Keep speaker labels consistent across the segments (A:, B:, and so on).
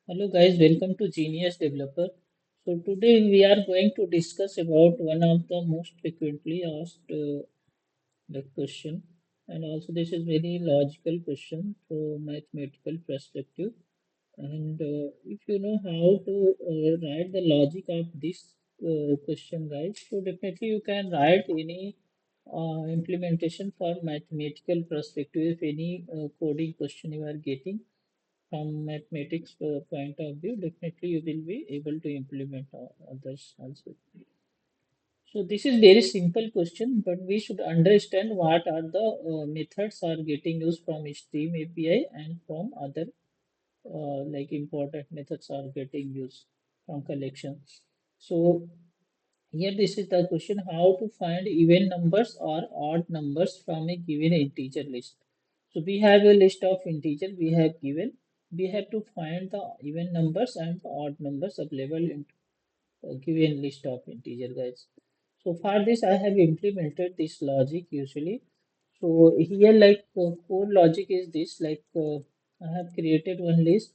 A: Hello guys, welcome to Genius Developer. So today we are going to discuss about one of the most frequently asked question, and also this is very logical question from mathematical perspective. And if you know how to write the logic of this question, guys, so definitely you can write any implementation for mathematical perspective. If any coding question you are getting from mathematics point of view, definitely you will be able to implement others also. So this is very simple question, but we should understand what are the methods are getting used from Stream API and from other like important methods are getting used from collection. So here this is the question: how to find even numbers or odd numbers from a given integer list. So we have a list of integer we have given. We have to find the even numbers and the odd numbers available in a given list of integer, guys. So for this I have implemented this logic usually. So here like core logic is this like I have created one list,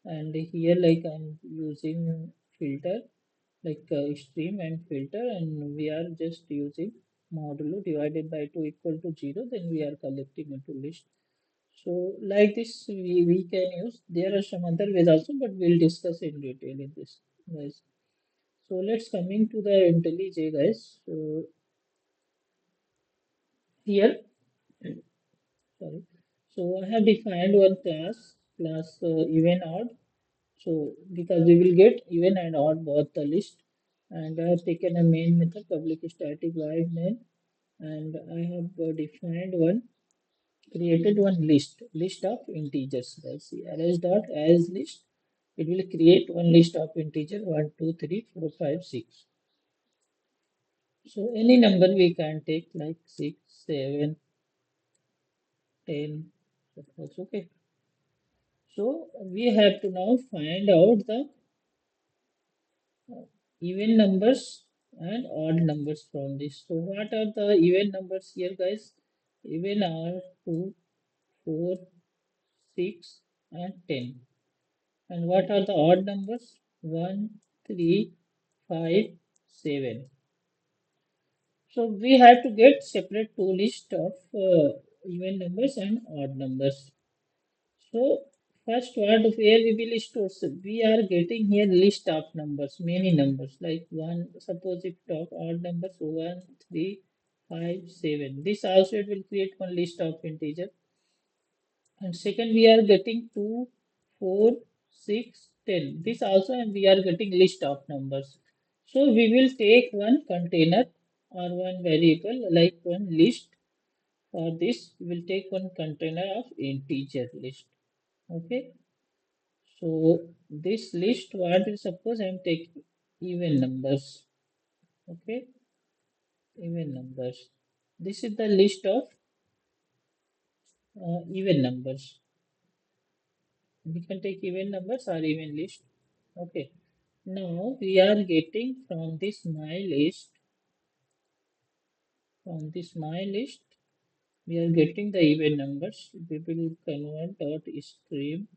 A: and here like I'm using filter like stream and filter, and we are just using modulo divided by 2 equal to 0, then we are collecting into list. So like this we can use. There are some other ways also, but we'll discuss in detail in this, guys. So let's coming to the IntelliJ, guys. So here, sorry. So I have defined one class even odd. So because we will get even and odd both the list, and I have taken a main method public static void main, and I have defined one created one list of integers. Let's see arrays dot as list. It will create one list of integer 1, 2, 3, 4, 5, 6. So any number we can take like 6, 7, 10. That's okay. So we have to now find out the even numbers and odd numbers from this. So what are the even numbers here, guys? Even are 2, 4, 6, and 10. And what are the odd numbers? 1, 3, 5, 7. So we have to get separate two list of even numbers and odd numbers. So first what where we will store. So we are getting here list of numbers, many numbers like one. Suppose if talk odd numbers 1, 3, 5, 7. This also it will create one list of integer. And second we are getting 2, 4, 6, 10. This also, and we are getting list of numbers. So we will take one container or one variable like one list. For this we will take one container of integer list. Okay. So this list, what is suppose I am taking even numbers. Okay, even numbers. This is the list of even numbers. We can take even numbers or even list. Okay. Now we are getting from this my list, we are getting the even numbers. We will convert dot stream,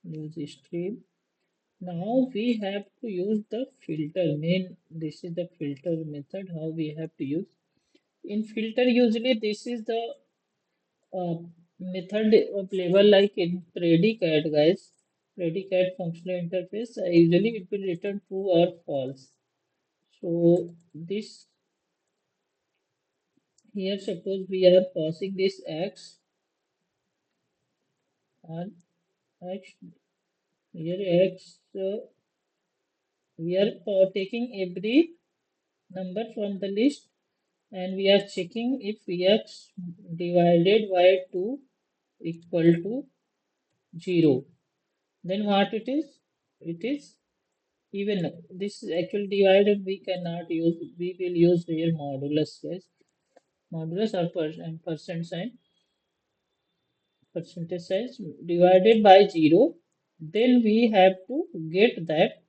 A: use stream. Now we have to use the filter main. This is the filter method. How we have to use in filter. Usually, this is the uh, method of label like in predicate, guys. Predicate functional interface. Usually, it will return true or false. So this here, suppose we are passing this x and x here x. We are taking every number from the list, and we are checking if x divided by 2 equal to 0. Then what it is? It is even. This is actually divided we cannot use. We will use here modulus, yes. Modulus or and percent sign, percentage sign divided by 0. Then we have to get that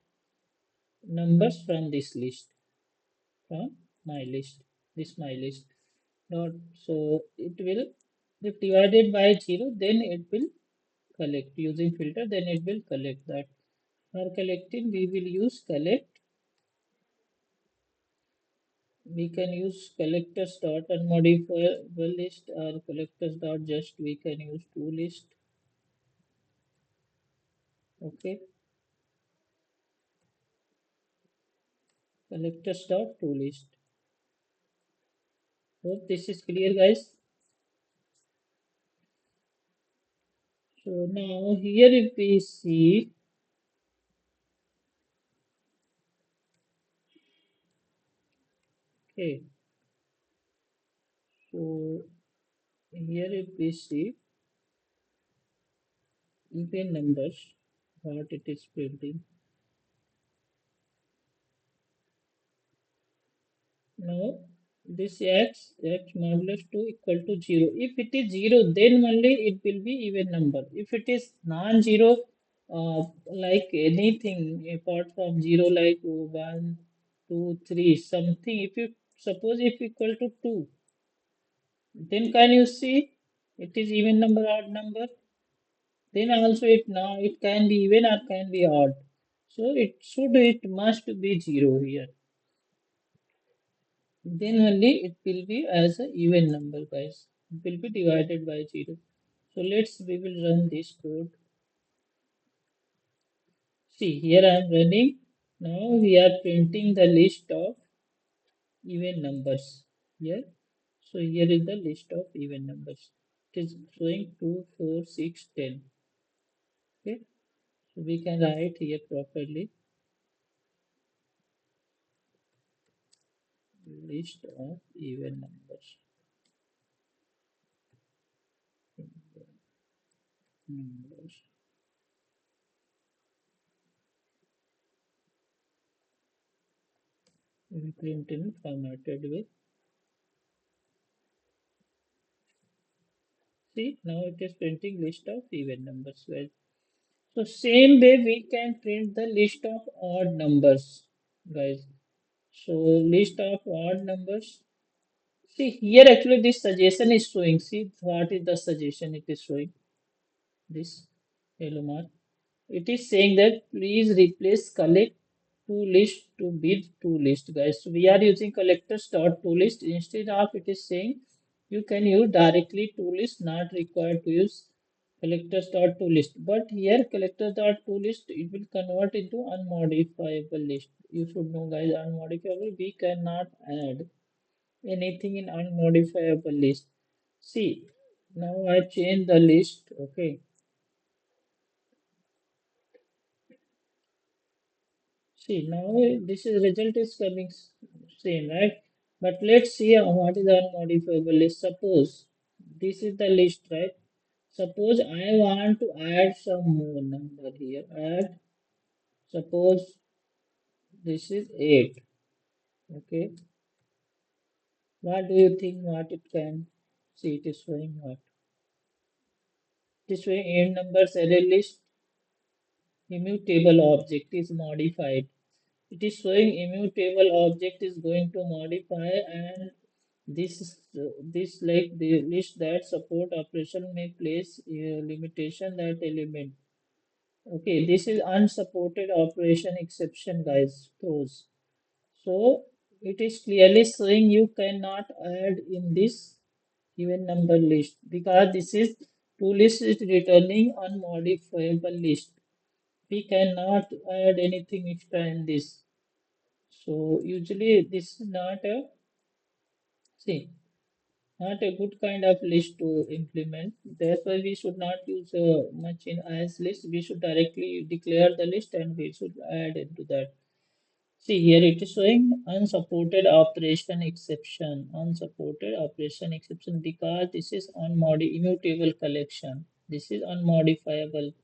A: numbers from this list, from my list, this my list. Not so it will, if divided by 0, then it will collect using filter, then it will collect that. For collecting, we will use collect. We can use collectors dot unmodifiable list or collectors dot just we can use to list. Okay, collectors dot to list. Hope this is clear, guys. So now here if we see, okay, so here if we see even numbers, what it is printing. Now this x modulus 2 equal to 0. If it is 0, then only it will be even number. If it is non-zero, like anything apart from 0, like 1, 2, 3, something, if you suppose if equal to 2, then can you see it is even number, odd number? Then also it now it can be even or can be odd. So it must be 0 here. Then only it will be as a even number, guys. It will be divided by 0. So we will run this code. See, here I am running. Now we are printing the list of even numbers here. So here is the list of even numbers. It is showing 2, 4, 6, 10. Okay. So we can write here properly list of even numbers. Numbers. We print in formatted way. See, now it is printing list of even numbers. Well, so same way we can print the list of odd numbers, guys. So list of odd numbers. See here actually this suggestion is showing. See what is the suggestion it is showing. This yellow mark. It is saying that please replace collect to list to with to list, guys. So we are using collectors dot to list instead of it is saying you can use directly to list, not required to use collectors dot to list. But here collectors dot to list it will convert into unmodifiable list. You should know, guys, unmodifiable we cannot add anything in unmodifiable list. See, now I change the list. Okay. See, now this is result is coming same, right? But let's see what is the unmodifiable list. Suppose this is the list, right? Suppose I want to add some more number here. Add, suppose this is 8. Okay. What do you think what it can see? It is showing what? It is showing 8 numbers array list. Immutable object is modified. It is showing immutable object is going to modify, and this like the list that support operation may place limitation that element. Okay, this is unsupported operation exception, guys. Those. So it is clearly showing you cannot add in this even number list because this is to list is returning unmodifiable list. We cannot add anything extra in this. So usually this is not a see not a good kind of list to implement. That's why we should not use much in as list. We should directly declare the list and we should add into that. See here it is showing unsupported operation exception. Unsupported operation exception because this is immutable collection. This is unmodifiable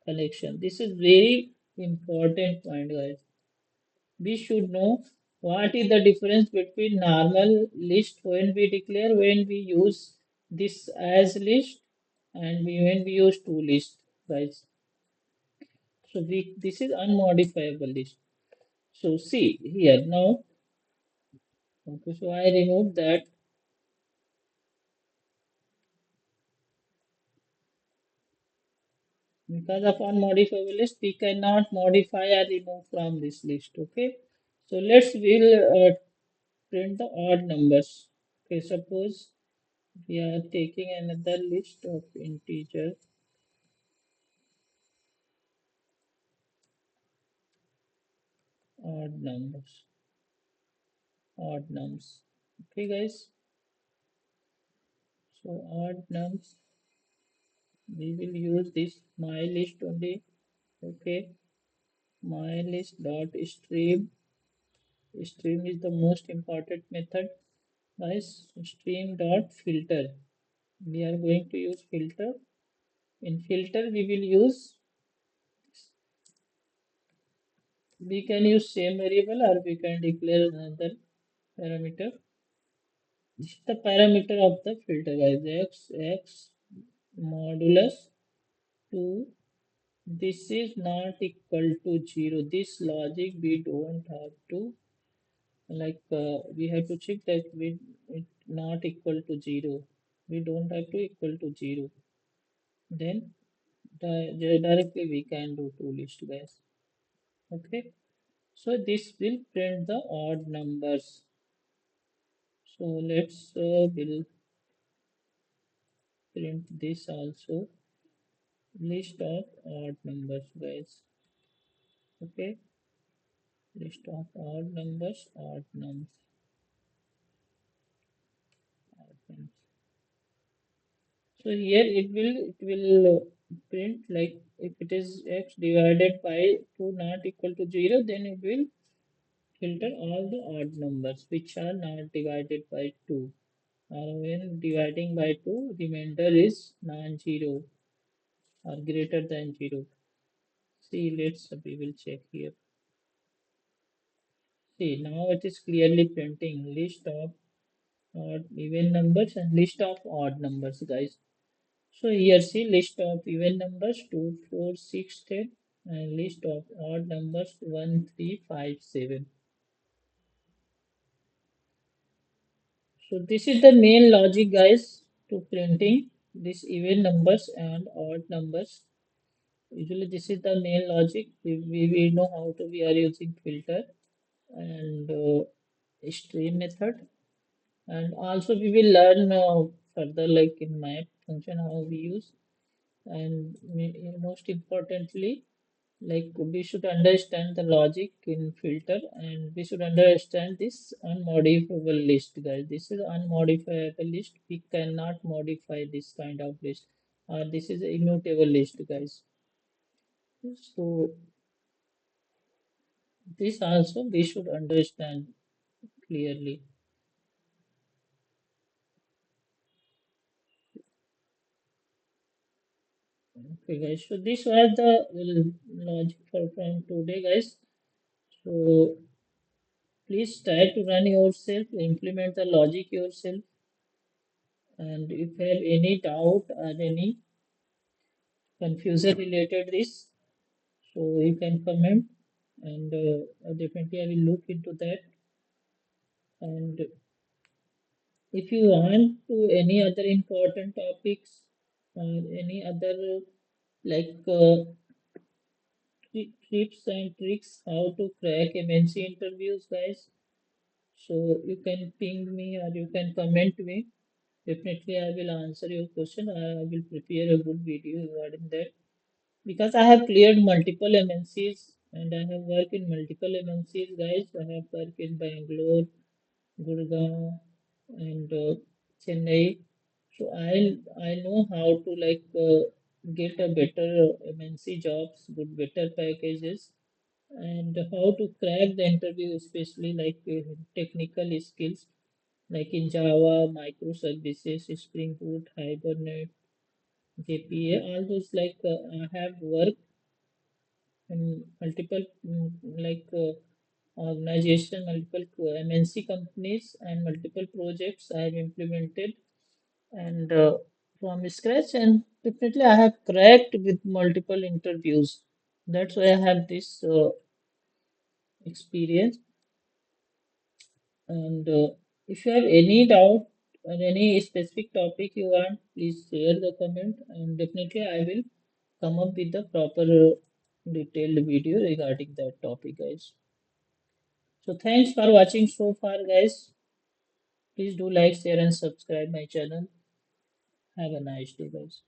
A: collection. This is very important point, guys. We should know what is the difference between normal list when we declare when we use this as list and when we use to list, guys. So this is unmodifiable list. So see here now. Okay, so I remove that. Because of unmodifiable list, we cannot modify or remove from this list. Okay. So we'll print the odd numbers. Okay. Suppose we are taking another list of integer odd numbers. Odd nums. Okay, guys. So odd nums. We will use this my list only. Okay. My list dot stream. Stream is the most important method. Guys, stream dot filter. We are going to use filter. In filter, we can use same variable or we can declare another parameter. This is the parameter of the filter, guys. X modulus 2. This is not equal to 0. This logic we don't have to, we have to check that it not equal to 0. We don't have to equal to 0. Then directly we can do two list, guys. Okay. So this will print the odd numbers. So will print this also, list of odd numbers, guys. Okay, list of odd numbers, odd nums. So here it will print like if it is x divided by 2 not equal to 0, then it will filter all the odd numbers which are not divided by 2. When dividing by 2, remainder is non-zero or greater than 0. See, we will check here. See, now it is clearly printing list of odd even numbers and list of odd numbers, guys. So here see list of even numbers 2, 4, 6, 10, and list of odd numbers 1, 3, 5, 7. So this is the main logic, guys, to printing these even numbers and odd numbers. Usually this is the main logic. We know how to we are using filter and stream method, and also we will learn further like in map function how we use, and most importantly like we should understand the logic in filter, and we should understand this unmodifiable list, guys. This is unmodifiable list. We cannot modify this kind of list. This is a immutable list, guys. So this also we should understand clearly. Okay, guys. So this was the logic for from today, guys. So please try to run yourself, implement the logic yourself, and if you have any doubt or any confusion related this, so you can comment, and definitely I will look into that. And if you want to any other important topics or any other like tips and tricks how to crack MNC interviews, guys. So you can ping me or you can comment me. Definitely, I will answer your question. I will prepare a good video regarding that because I have cleared multiple MNCs and I have worked in multiple MNCs, guys. I have worked in Bangalore, Gurgaon, and Chennai. So I know how to get a better MNC jobs, good better packages, and how to crack the interview, especially technical skills like in Java, microservices, Spring Boot, Hibernate, JPA, all those I have worked in multiple organization, multiple MNC companies, and multiple projects I have implemented and from scratch, and definitely I have cracked with multiple interviews. That's why I have this experience. And if you have any doubt or any specific topic you want, please share the comment, and definitely I will come up with the proper detailed video regarding that topic, guys. So thanks for watching so far, guys. Please do like, share, and subscribe my channel. Have a nice day, guys.